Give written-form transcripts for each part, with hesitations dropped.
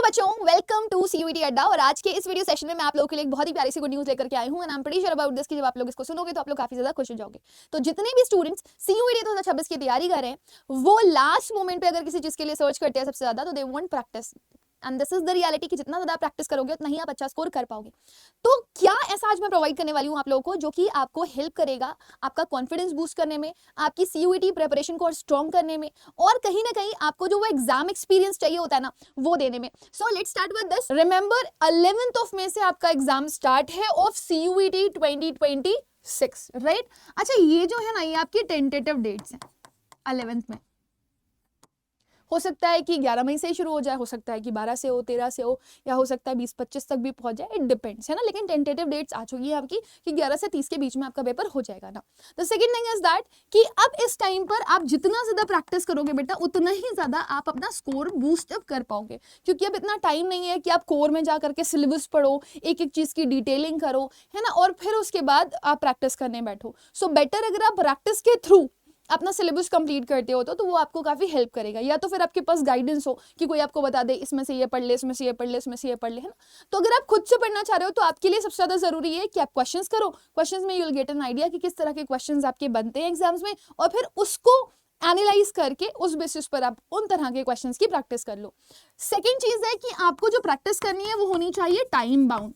बच्चों, welcome to CUET अड्डा। और आज के इस वीडियो सेशन में मैं आप लोगों के लिए एक बहुत ही प्यारी सी गुड न्यूज़ लेकर के आई हूं and I am pretty sure about this कि जब आप लोग इसको सुनोगे तो आप लोग काफी ज्यादा खुश हो जाओगे। तो जितने भी स्टूडेंट्स सीयूईटी 2026 की तैयारी कर रहे हैं वो लास्ट मोमेंट पे अगर किसी चीज के लिए सर्च करते हैं सबसे ज्यादा तो they want practice and this is the reality कि जितना ज्यादा प्रैक्टिस करोगे उतना ही आप अच्छा स्कोर कर पाओगे। तो क्या ऐसा आज मैं प्रोवाइड करने वाली हूँ आप लोगों को जो कि आपको हेल्प करेगा आपका कॉन्फिडेंस बूस्ट करने में, आपकी सीयूईटी प्रिपरेशन को और स्ट्रॉन्ग करने में, और कहीं ना कहीं आपको जो वो एग्जाम एक्सपीरियंस चाहिए होता है ना वो देने में। So let's start with this. Remember 11th of मई से आपका एग्जाम स्टार्ट है ऑफ सीयूईटी 2026, राइट? अच्छा, ये जो है ना ये आपकी टेंटेटिव डेट्स हैं 11th में। हो सकता है कि 11 मई से ही शुरू हो जाए, हो सकता है कि 12 से हो, 13 से हो, या हो सकता है 20-25 तक भी पहुंच जाए, इट डिपेंड्स, है ना। लेकिन टेंटेटिव डेट्स आ चुकी है आपकी कि 11 से 30 के बीच में आपका पेपर हो जाएगा ना। The second thing is that कि अब इस टाइम पर आप जितना ज्यादा प्रैक्टिस करोगे बेटा उतना ही ज्यादा आप अपना स्कोर बूस्ट अप कर पाओगे, क्योंकि अब इतना टाइम नहीं है कि आप कोर में जा करके सिलेबस पढ़ो, एक एक चीज की डिटेलिंग करो, है ना, और फिर उसके बाद आप प्रैक्टिस करने बैठो। सो बेटर अगर आप प्रैक्टिस के थ्रू अपना सिलेबस कंप्लीट करते हो तो वो आपको काफी हेल्प करेगा, या तो फिर आपके पास गाइडेंस हो कि कोई आपको बता दे इसमें से ये पढ़ ले, इसमें से ये पढ़ ले, इसमें से ये पढ़ ले, है ना। तो अगर आप खुद से पढ़ना चाह रहे हो तो आपके लिए सबसे ज्यादा जरूरी है कि आप क्वेश्चंस करो। क्वेश्चंस में you will get an idea कि किस तरह के क्वेश्चंस आपके बनते हैं एग्जाम्स में, और फिर उसको एनालाइज करके उस बेसिस पर आप उन तरह के क्वेश्चंस की प्रैक्टिस कर लो। सेकेंड चीज है कि आपको जो प्रैक्टिस करनी है वो होनी चाहिए टाइम बाउंड।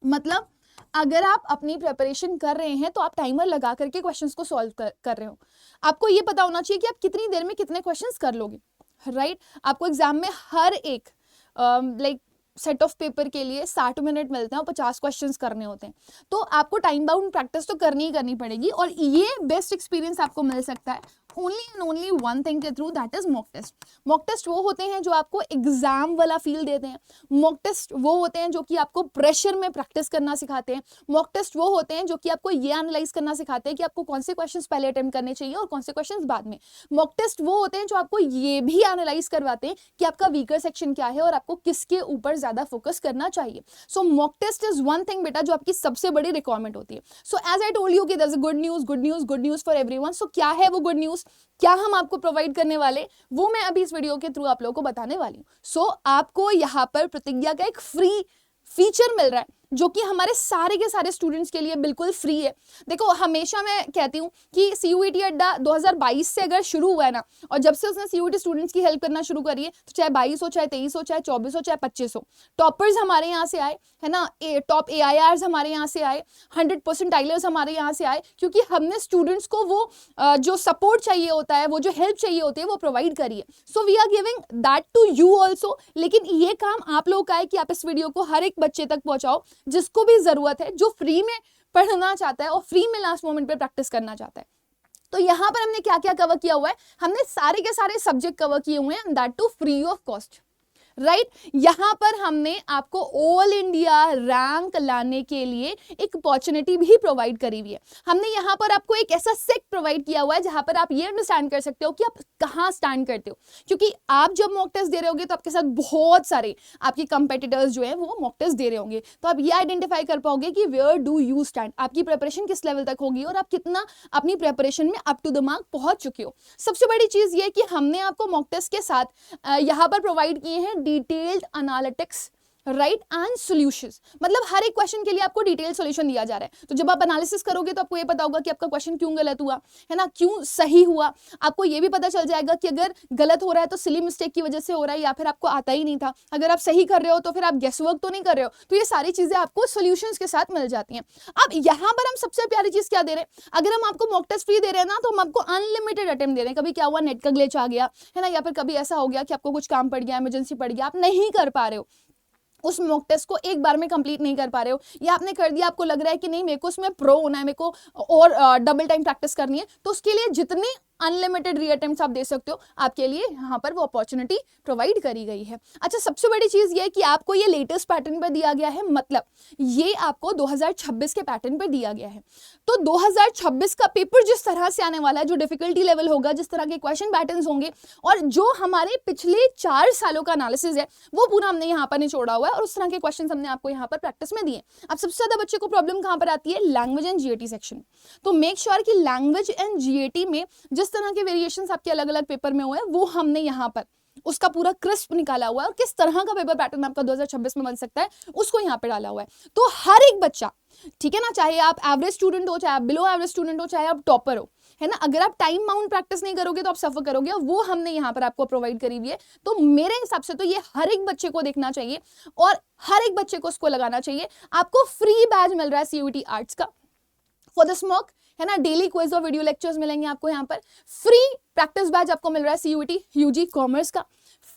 मतलब अगर आप अपनी प्रिपरेशन कर रहे हैं तो आप टाइमर लगा करके क्वेश्चंस को सॉल्व कर रहे हो। आपको ये पता होना चाहिए कि आप कितनी देर में कितने क्वेश्चंस कर लोगे, राइट? आपको एग्जाम में हर एक लाइक सेट ऑफ पेपर के लिए 60 मिनट मिलते हैं और 50 क्वेश्चंस करने होते हैं। तो आपको टाइम बाउंड प्रैक्टिस तो करनी ही करनी पड़ेगी, और ये बेस्ट एक्सपीरियंस आपको मिल सकता है only and only one thing के through, that is mock test. Mock test वो होते हैं जो आपको एग्जाम वाला फील देते हैं। मॉक टेस्ट वो होते हैं जो कि आपको प्रेशर में प्रैक्टिस करना सिखाते हैं। मॉक टेस्ट वो होते हैं जो कि आपको ये एनालाइज करना सिखाते हैं कि आपको कौन से क्वेश्चंस पहले अटेम्प्ट करने चाहिए और कौन से क्वेश्चंस बाद में। मॉक टेस्ट वो होते हैं जो आपको ये भी एनालाइज करवाते हैं कि आपका वीकर सेक्शन क्या है और आपको किसके ऊपर ज्यादा फोकस करना चाहिए। So mock test is one thing बेटा जो आपकी सबसे बड़ी रिक्वायरमेंट होती है। So as I told you कि there is a good news, good news, good news for everyone. So क्या है वो गुड न्यूज, क्या हम आपको प्रोवाइड करने वाले, वो मैं अभी इस वीडियो के थ्रू आप लोगों को बताने वाली हूँ। सो आपको यहाँ पर प्रतिज्ञा का एक फ्री फीचर मिल रहा है जो कि हमारे सारे के सारे स्टूडेंट्स के लिए बिल्कुल फ्री है। देखो, हमेशा मैं कहती हूँ कि सीयूईटी अड्डा 2022 से अगर शुरू हुआ है ना, और जब से उसने सीयूईटी स्टूडेंट्स की हेल्प करना शुरू करी है, तो चाहे 22 हो, चाहे 23 हो, चाहे 24 हो, चाहे 25 हो, टॉपर्स हमारे यहाँ से आए, है ना, टॉप AIRs हमारे यहाँ से आए, 100% टाइलर्स हमारे यहाँ से आए, क्योंकि हमने स्टूडेंट्स को वो जो सपोर्ट चाहिए होता है, वो जो हेल्प चाहिए होती है, वो प्रोवाइड करी है। So we are giving that to you also. लेकिन ये काम आप लोगों का है कि आप इस वीडियो को हर एक बच्चे तक पहुंचाओ जिसको भी जरूरत है, जो फ्री में पढ़ना चाहता है और फ्री में लास्ट मोमेंट पे प्रैक्टिस करना चाहता है। तो यहां पर हमने क्या क्या कवर किया हुआ है, हमने सारे के सारे सब्जेक्ट कवर किए हुए हैं, that too free of cost, right? यहां पर हमने आपको ऑल इंडिया रैंक लाने के लिए एक अपॉर्चुनिटी भी प्रोवाइड करी हुई है। हमने यहां पर आपको एक ऐसा सेट प्रोवाइड किया हुआ है जहां पर आप ये अंडरस्टैंड कर सकते हो कि आप कहां स्टैंड करते हो, क्योंकि आप जब मॉक टेस्ट दे रहे होगे तो आपके साथ बहुत सारे आपके कंपेटिटर्स जो हैं वो मॉक टेस्ट दे रहे होंगे, तो आप ये आइडेंटिफाई कर पाओगे कि वेयर डू यू स्टैंड, आपकी प्रिपरेशन किस लेवल तक होगी और आप कितना अपनी प्रिपरेशन में अप टू द मार्क पहुंच चुके हो। सबसे बड़ी चीज ये कि हमने आपको मॉक टेस्ट के साथ यहां पर प्रोवाइड किए हैं detailed analytics, right, and solutions. मतलब हर एक क्वेश्चन के लिए आपको डिटेल सॉल्यूशन दिया जा रहा है। तो जब आप एनालिसिस करोगे तो आपको ये पता होगा कि आपका क्वेश्चन क्यों गलत हुआ, है ना, क्यों सही हुआ। आपको ये भी पता चल जाएगा कि अगर गलत हो रहा है तो सिली मिस्टेक की वजह से हो रहा है या फिर आपको आता ही नहीं था। अगर आप सही कर रहे हो तो फिर आप गेस वर्क तो नहीं कर रहे हो। तो ये सारी चीजें आपको सॉल्यूशंस के साथ मिल जाती हैं। अब यहाँ पर हम सबसे प्यारी चीज क्या दे रहे हैं, अगर हम आपको मॉक टेस्ट फ्री दे रहे हैं ना तो हम आपको अनलिमिटेड अटेम्प्ट दे रहे हैं। कभी क्या हुआ, नेट का ग्लिच आ गया, है ना, या फिर कभी ऐसा हो गया कि आपको कुछ काम पड़ गया, इमरजेंसी पड़ गया, आप नहीं कर पा रहे हो, उस मॉक टेस्ट को एक बार में कंप्लीट नहीं कर पा रहे हो, या आपने कर दिया, आपको लग रहा है कि नहीं मेरे को उसमें प्रो होना है, मेरे को और डबल टाइम प्रैक्टिस करनी है, तो उसके लिए जितनी अनलिमिटेड रीअटेम्प्ट्स आप दे सकते हो, आपके लिए यहाँ पर वो अपॉर्चुनिटी प्रोवाइड करी गई है। अच्छा, सबसे बड़ी चीज ये कि आपको ये लेटेस्ट पैटर्न पर दिया गया है, मतलब ये आपको 2026 के पैटर्न पर दिया गया है। तो 2026 का पेपर जिस तरह से आने वाला है, जो डिफिकल्टी लेवल होगा, जिस तरह के क्वेश्चन पैटर्न्स होंगे, और जो हमारे पिछले 4 सालों का एनालिसिस है वो पूरा हमने यहाँ पर निचोड़ा हुआ है, और उस तरह के क्वेश्चन हमने आपको यहाँ पर प्रैक्टिस में दिए। अब सबसे ज्यादा बच्चे को प्रॉब्लम कहाँ पर आती है, लैंग्वेज एंड जीएटी सेक्शन। तो मेक श्योर कि लैंग्वेज एंड जीएटी में जिस तरह के वेरिएशंस आपके अलग अलग पेपर में हुए हैं वो हमने यहाँ पर उसका पूरा क्रिस्प निकाला हुआ है और किस तरह का पेपर पैटर्न आपका 2026 में बन सकता है उसको यहाँ पे डाला हुआ है। तो हर एक बच्चा, ठीक है ना, चाहे आप एवरेज स्टूडेंट हो, चाहे आप बिलो एवरेज स्टूडेंट हो, चाहे आप टॉपर हो, है ना, अगर आप टाइम बाउंड प्रैक्टिस नहीं करोगे तो आप सफर करोगे, और वो हमने यहाँ पर आपको प्रोवाइड करी हुई है। तो मेरे हिसाब से तो ये हर एक बच्चे को देखना चाहिए और हर एक बच्चे को इसको लगाना चाहिए। आपको फ्री बैच मिल रहा है CUET आर्ट्स का फॉर द स्मॉक, है ना, डेली क्विज और वीडियो लेक्चर्स मिलेंगे आपको यहाँ पर। फ्री प्रैक्टिस बैच आपको मिल रहा है CUET UG कॉमर्स का,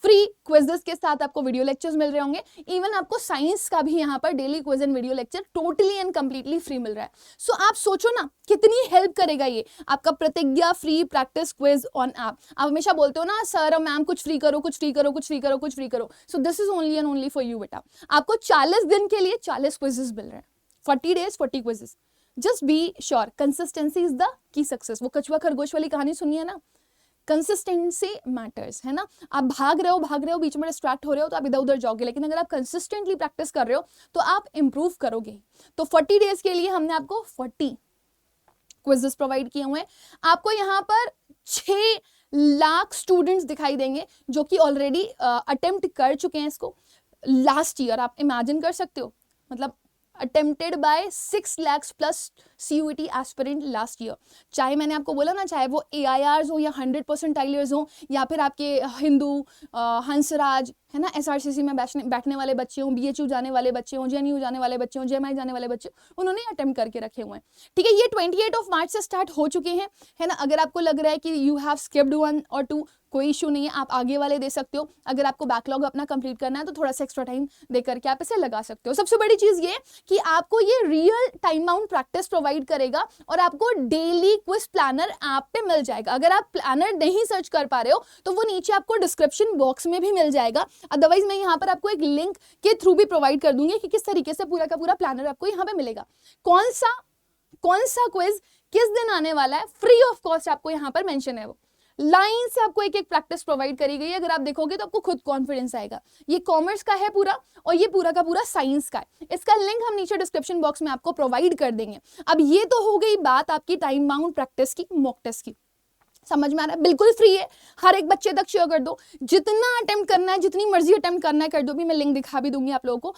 फ्री क्विजेस के साथ आपको वीडियो लेक्चर्स मिल रहे होंगे। इवन आपको साइंस का भी यहाँ पर daily quiz and video lecture totally and completely free मिल रहा है। सो आप सोचो ना कितनी हेल्प करेगा ये आपका प्रतिज्ञा free practice quiz on app. आप हमेशा बोलते हो ना सर और मैम कुछ फ्री करो, कुछ फ्री करो, कुछ फ्री करो, कुछ फ्री करो। So this is only and only for you बेटा। आपको 40 दिन के लिए 40 क्विजेस मिल रहे हैं, 40 days 40 quizzes. Just be sure, consistency is the key success. वो कछुआ खरगोश वाली कहानी सुनिए ना, कंसिस्टेंसी मैटर्स, है ना। आप भाग रहे हो, बीच में डिस्ट्रैक्ट हो रहे हो तो आप इधर उधर जाओगे, लेकिन अगर आप कंसिस्टेंटली प्रैक्टिस कर रहे हो तो आप इंप्रूव करोगे। तो 40 डेज के लिए हमने आपको 40 क्विजेस प्रोवाइड किए हुए हैं। आपको यहाँ पर 6 लाख स्टूडेंट्स दिखाई देंगे जो कि ऑलरेडी अटेम्प्ट कर चुके हैं इसको लास्ट ईयर। आप इमेजिन कर सकते हो, मतलब attempted by 6 lakhs plus CUET aspirant last year. चाहे मैंने आपको बोला ना, चाहे वो AIRs हो या 100 परसेंटाइलर्स हो, या फिर आपके हिंदू हंसराज, है ना, SRCC में बैठने वाले बच्चे हों, BHU जाने वाले बच्चे हों, JNU जाने वाले बच्चे हों, JMI जाने वाले बच्चे, उन्होंने अटेम्प्ट करके रखे हुए हैं। ठीक है, ये 28 मार्च से स्टार्ट हो चुके हैं, है ना। अगर आपको लग रहा है कि यू हैव स्किप्ड 1 और 2, कोई इशू नहीं है, आप आगे वाले दे सकते हो। अगर आपको बैकलॉग अपना कंप्लीट करना है तो थोड़ा सा एक्स्ट्रा टाइम दे करके आप इसे लगा सकते हो। सबसे बड़ी चीज ये कि आपको ये real time bound practice provide करेगा और आपको डेली क्विज प्लानर ऐप पे मिल जाएगा। अगर आप प्लानर नहीं सर्च कर पा रहे हो तो वो नीचे आपको डिस्क्रिप्शन बॉक्स में भी मिल जाएगा। अदरवाइज मैं यहाँ पर आपको एक लिंक के थ्रू भी प्रोवाइड कर दूंगी कि किस तरीके से पूरा का पूरा प्लानर आपको यहाँ पे मिलेगा। कौन सा क्विज किस दिन आने वाला है, फ्री ऑफ कॉस्ट आपको यहाँ पर मेंशन है। वो लाइन से आपको एक एक प्रैक्टिस प्रोवाइड करी गई है। अगर आप देखोगे तो आपको खुद कॉन्फिडेंस आएगा। ये कॉमर्स का है पूरा और ये पूरा का पूरा साइंस का है। इसका लिंक हम नीचे डिस्क्रिप्शन बॉक्स में आपको प्रोवाइड कर देंगे। अब ये तो हो गई बात आपकी टाइम बाउंड प्रैक्टिस की, मॉक टेस्ट की। समझ में आ रहा है? बिल्कुल फ्री है, हर एक बच्चे तक शेयर कर दो। जितना अटेम्प्ट करना है, जितनी मर्जी अटेम्प्ट करना है कर दो। भी मैं लिंक दिखा भी दूंगी आप लोगों को,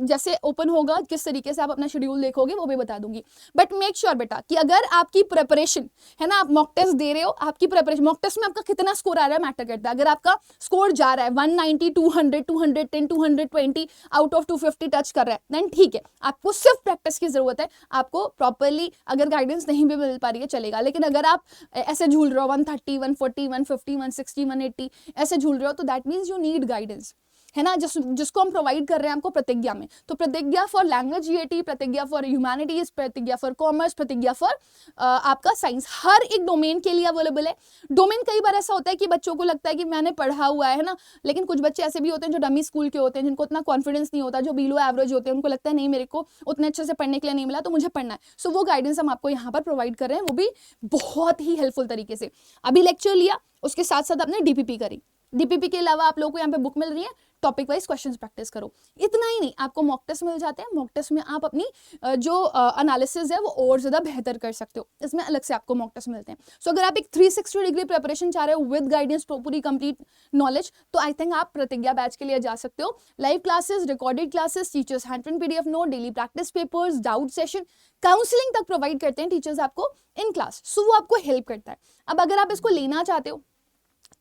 जैसे ओपन होगा किस तरीके से आप अपना शेड्यूल देखोगे वो भी बता दूंगी। बट मेक श्योर बेटा कि अगर आपकी प्रिपरेशन है ना, आप मॉक टेस्ट दे रहे हो, आपकी प्रिपरेशन मॉक टेस्ट में आपका कितना स्कोर आ रहा है मैटर करता है। अगर आपका स्कोर जा रहा है 190, 200, 210, 220 आउट ऑफ 250 टच कर रहा है, देन ठीक है, आपको सिर्फ प्रैक्टिस की जरूरत है। आपको प्रॉपरली अगर गाइडेंस नहीं भी मिल पा रही है चलेगा, लेकिन अगर आप ऐसे झूल रहे हो 130, 140, 150, 160, 180 ऐसे झूल रहे हो तो that means you need guidance, है ना, जिसको हम प्रोवाइड कर रहे हैं आपको प्रतिज्ञा में। तो प्रतिज्ञा फॉर लैंग्वेज GAT, प्रतिज्ञा फॉर ह्यूमैनिटीज, प्रतिज्ञा फॉर कॉमर्स, प्रतिज्ञा फॉर आपका साइंस, हर एक डोमेन के लिए अवेलेबल है। डोमेन कई बार ऐसा होता है कि बच्चों को लगता है कि मैंने पढ़ा हुआ है ना, लेकिन कुछ बच्चे ऐसे भी होते हैं जो डमी स्कूल के होते हैं, जिनको इतना कॉन्फिडेंस नहीं होता, जो बिलो एवरेज होते हैं, उनको लगता है नहीं मेरे को उतने अच्छे से पढ़ने के लिए नहीं मिला तो मुझे पढ़ना है। सो वो गाइडेंस हम आपको यहाँ पर प्रोवाइड कर रहे हैं, वो भी बहुत ही हेल्पफुल तरीके से। अभी लेक्चर लिया, उसके साथ साथ आपने DPP करी। DPP के अलावा आप लोगों को यहाँ पे बुक मिल रही है, टॉपिक वाइज क्वेश्चंस प्रैक्टिस करो। इतना ही नहीं, आपको मॉक टेस्ट मिल जाते हैं। मॉक टेस्ट में आप अपनी जो एनालिसिस है वो और ज़्यादा बेहतर कर सकते हो। इसमें अलग से आपको मॉक टेस्ट मिलते हैं। सो अगर आप एक 360 डिग्री प्रिपरेशन चाह रहे हो विद गाइडेंस, पूरी कंप्लीट नॉलेज, तो आई थिंक आप प्रतिज्ञा बैच के लिए जा सकते हो। Live classes, recorded classes, teachers hand print PDF note, daily practice papers, doubt session, counselling तक प्रोवाइड करते हैं टीचर्स आपको इन क्लास। सो वो आपको हेल्प करता है। अब अगर आप इसको लेना चाहते हो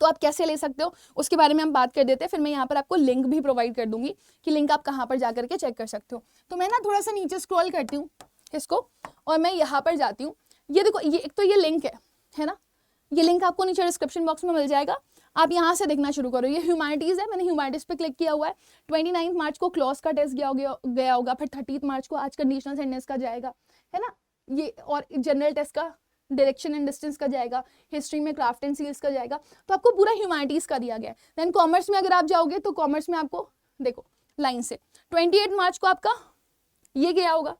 तो आप कैसे ले सकते हो उसके बारे में हम बात कर देते हैं। फिर मैं यहाँ पर आपको लिंक भी प्रोवाइड कर दूंगी कि लिंक आप कहाँ पर जाकर के चेक कर सकते हो। तो मैं ना थोड़ा सा नीचे स्क्रॉल करती हूँ इसको और मैं यहाँ पर जाती हूँ। ये देखो, ये एक तो ये लिंक है ना, ये लिंक आपको नीचे डिस्क्रिप्शन बॉक्स में मिल जाएगा। आप यहाँ से देखना शुरू करो। ये ह्यूमैनिटीज़ है, मैंने ह्यूमैनिटीज़ पे क्लिक किया हुआ है। 29 मार्च को क्लॉज का टेस्ट गया होगा, फिर 30 मार्च को आज कंडीशनल सेंटेंस का जाएगा, है ना, ये और जनरल टेस्ट का डायरेक्शन एंड डिस्टेंस का जाएगा, हिस्ट्री में क्राफ्ट एंड सील्स का जाएगा। तो आपको पूरा ह्यूमैनिटीज़ का दिया गया है। देन कॉमर्स में अगर आप जाओगे तो कॉमर्स में आपको देखो लाइन से 28 मार्च को आपका ये गया होगा,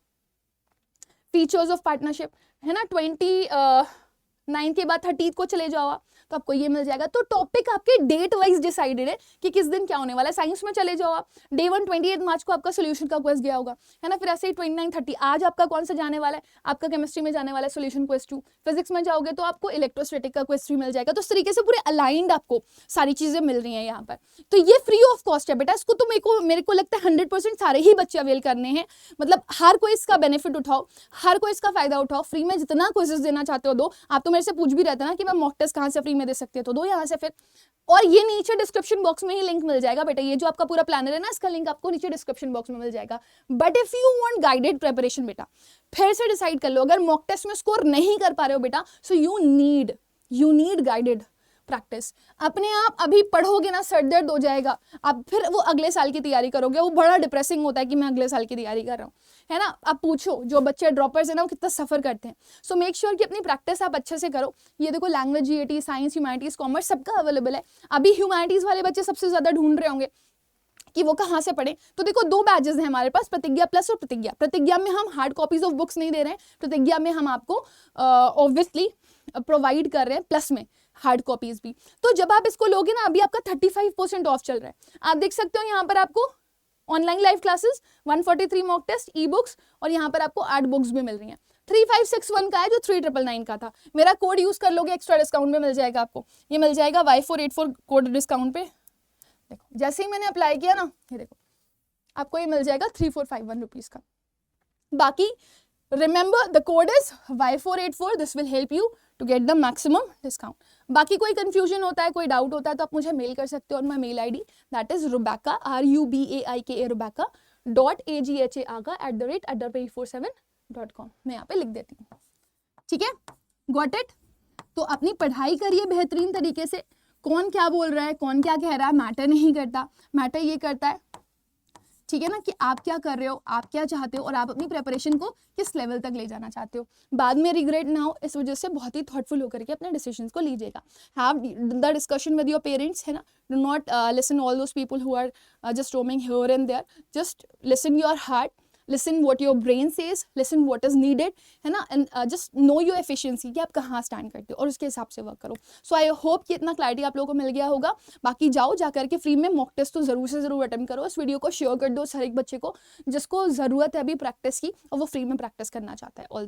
फीचर्स ऑफ पार्टनरशिप, है ना। 29 के बाद 30 को चले जाओ तो आपको ये मिल जाएगा। तो टॉपिक आपके डेट वाइज डिसाइडेड है कि किस दिन क्या होने वाला है। साइंस में चले जाओ आप, डे 1 28 मार्च को आपका सोल्यूशन का क्वेश्चन गया होगा, है ना, फिर ऐसे ही 29 30 आज आपका कौन सा जाने वाला है, आपका केमिस्ट्री में जाने वाला है सोल्यूशन क्वेश्चन 2। फिजिक्स में जाओगे तो आपको इलेक्ट्रोस्टैटिक का क्वेश्चन मिल जाएगा। तो इस तरीके से पूरे अलाइंड आपको सारी चीजें मिल रही हैं यहाँ पर। तो ये फ्री ऑफ कॉस्ट है बेटा, इसको तो मेरे को लगता है 100% सारे ही बच्चे अवेल करने हैं। मतलब हर कोई इसका बेनिफिट उठाओ, हर कोई इसका फायदा उठाओ, फ्री में जितना क्विज़ेस देना चाहते हो दो। आप तो मेरे से पूछ भी रहते हैं ना कि मैं मॉक टेस्ट कहाँ से फ्री में दे सकती है, तो दो यहाँ से फिर। और ये नीचे डिस्क्रिप्शन बॉक्स में ही लिंक मिल जाएगा बेटा, ये जो आपका पूरा प्लानर है ना, इसका लिंक आपको नीचे डिस्क्रिप्शन बॉक्स में मिल जाएगा। But if you want guided preparation बेटा, फिर से डिसाइड कर लो, अगर मॉक टेस्ट में स्कोर नहीं कर पा रहे हो बेटा, so you need guided practice. अपने आप अभी पढ़ोगे ना सर दर्द हो जाएगा, आप फिर वो अगले साल की तैयारी करोगे, वो बड़ा डिप्रेसिंग होता है कि मैं अगले साल की तैयारी कर रहा हूँ, है ना। आप पूछो जो बच्चे ड्रॉपर्स है ना, वो कितना सफर करते हैं। सो मेक श्योर कि अपनी प्रैक्टिस आप अच्छे से करो। ये देखो language, GAT, science, humanities, commerce सबका अवेलेबल है। अभी ह्यूमैनिटीज वाले बच्चे सबसे ज्यादा ढूंढ रहे होंगे कि वो कहाँ से पढ़े। तो देखो 2 बैचेस हैं हमारे पास, प्रतिज्ञा प्लस और प्रतिज्ञा। प्रतिज्ञा में हम हार्ड कॉपीज ऑफ बुक्स नहीं दे रहे हैं, प्रतिज्ञा में हम आपको ऑब्वियसली प्रोवाइड कर रहे हैं प्लस में हार्ड कॉपीज भी। तो जब आप इसको लोगे ना, अभी आपका 35% ऑफ चल रहा है। आप देख सकते हो यहाँ पर आपको online live classes, 143 mock test, ebooks, और यहाँ पर आपको 8 बुक्स भी मिल रही हैं। 3561 का है जो 3999 का था। मेरा कोड यूज कर लोगे, एक्स्ट्रा डिस्काउंट में मिल जाएगा आपको। ये मिल जाएगा Y484 कोड डिस्काउंट पे। देखो जैसे ही मैंने अप्लाई किया ना, ये देखो आपको ये मिल जाएगा 3451 रुपीज का। बाकी remember the code is Y484, this will help you to get the maximum discount. बाकी कोई कंफ्यूजन होता है, कोई डाउट होता है, तो आप मुझे मेल कर सकते हो। और my mail ID that is Rubaika RUBAIKA Rubaika.AGHAAga@847.com। मैं यहाँ पे लिख देती हूँ, ठीक है, गॉट इट। तो अपनी पढ़ाई करिए बेहतरीन तरीके से। कौन क्या बोल रहा है, कौन क्या कह रहा है, मैटर नहीं करता। मैटर ये करता है, ठीक है ना, कि आप क्या कर रहे हो, आप क्या चाहते हो, और आप अपनी प्रिपरेशन को किस लेवल तक ले जाना चाहते हो। बाद में रिग्रेट ना हो, इस वजह से बहुत ही थॉटफुल होकर के अपने डिसीजंस को लीजिएगा। Have the discussion with your parents, है ना। Do not listen all those people who are just roaming here and there. Just listen your heart, listen what your brain says, listen what is needed, है ना, and just know your efficiency कि आप कहाँ stand करते हो, और उसके हिसाब से वर्क करो। सो आई होप कि इतना क्लैरिटी आप लोगों को मिल गया होगा। बाकी जाओ जाकर के फ्री में मॉक टेस्ट तो जरूर से जरूर अटेम्प्ट करो। इस वीडियो को शेयर कर दो हर एक बच्चे को जिसको जरूरत है अभी प्रैक्टिस की, और वो फ्री में प्रैक्टिस करना चाहता है। All the